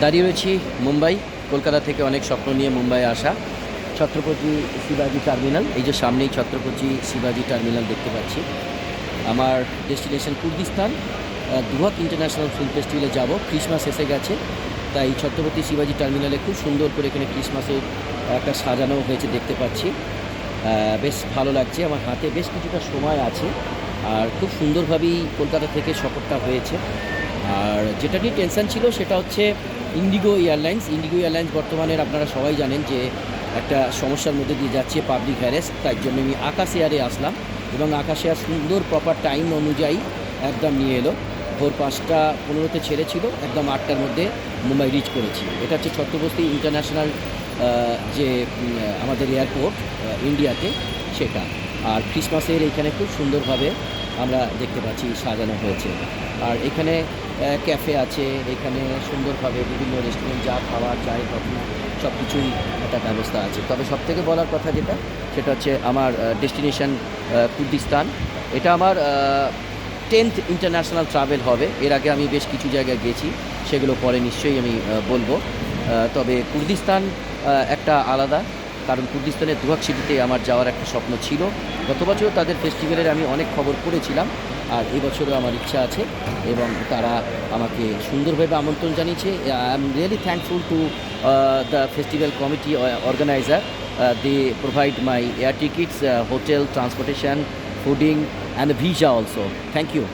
দাঁড়িয়ে রয়েছি মুম্বাই। কলকাতা থেকে অনেক স্বপ্ন নিয়ে মুম্বাই আসা। ছত্রপতি শিবাজি টার্মিনাল, এই যে সামনেই ছত্রপতি শিবাজি টার্মিনাল দেখতে পাচ্ছি। আমার ডেস্টিনেশন কুর্দিস্তান। দুহাক ইন্টারন্যাশনাল ফিল্ম ফেস্টিভ্যালে যাব। ক্রিসমাস এসে গেছে, তাই ছত্রপতি শিবাজি টার্মিনালে খুব সুন্দর করে এখানে ক্রিসমাসের একটা সাজানো হয়েছে দেখতে পাচ্ছি। বেশ ভালো লাগছে। আমার হাতে বেশ কিছুটা সময় আছে, আর খুব সুন্দরভাবেই কলকাতা থেকে সফরটা হয়েছে। আর যেটা নিয়ে টেনশন ছিল সেটা হচ্ছে ইন্ডিগো এয়ারলাইন্স বর্তমানের আপনারা সবাই জানেন যে একটা সমস্যার মধ্যে দিয়ে যাচ্ছে, পাবলিক হ্যারেস। তাই জন্য আমি আকাশ এয়ারে আসলাম, এবং আকাশ এয়ার সুন্দর প্রপার টাইম অনুযায়ী একদম নিয়ে এলো। ভোর 5:15 ছেড়েছিল, একদম 8টার মধ্যে মুম্বাই রিচ করেছি। এটা হচ্ছে ছত্রপতি ইন্টারন্যাশনাল যে আমাদের এয়ারপোর্ট ইন্ডিয়াতে, সেটা। আর ক্রিসমাসের এইখানে খুব সুন্দরভাবে আমরা দেখতে পাচ্ছি সাজানো হয়েছে। আর এখানে ক্যাফে আছে, এখানে সুন্দরভাবে বিভিন্ন রেস্টুরেন্ট, যা খাওয়ার চাই কফি সব কিছুই একটা ব্যবস্থা আছে। তবে সবথেকে বলার কথা যেটা, সেটা হচ্ছে আমার ডেস্টিনেশন কুর্দিস্তান। এটা আমার 10th ইন্টারন্যাশনাল ট্রাভেল হবে। এর আগে আমি বেশ কিছু জায়গায় গেছি, সেগুলো পরে নিশ্চয়ই আমি বলবো। তবে কুর্দিস্তান একটা আলাদা, কারণ কুর্দিস্তানের দুহাক সিটিতে আমার যাওয়ার একটা স্বপ্ন ছিল। গত বছর তাদের ফেস্টিভ্যালের আমি অনেক খবর পড়েছিলাম, আর এই বছরও আমার ইচ্ছা আছে, এবং তারা আমাকে সুন্দরভাবে আমন্ত্রণ জানিয়েছে। I am really thankful to the festival committee organizer. They provide my air tickets, hotel, transportation, fooding, and the visa also. Thank you.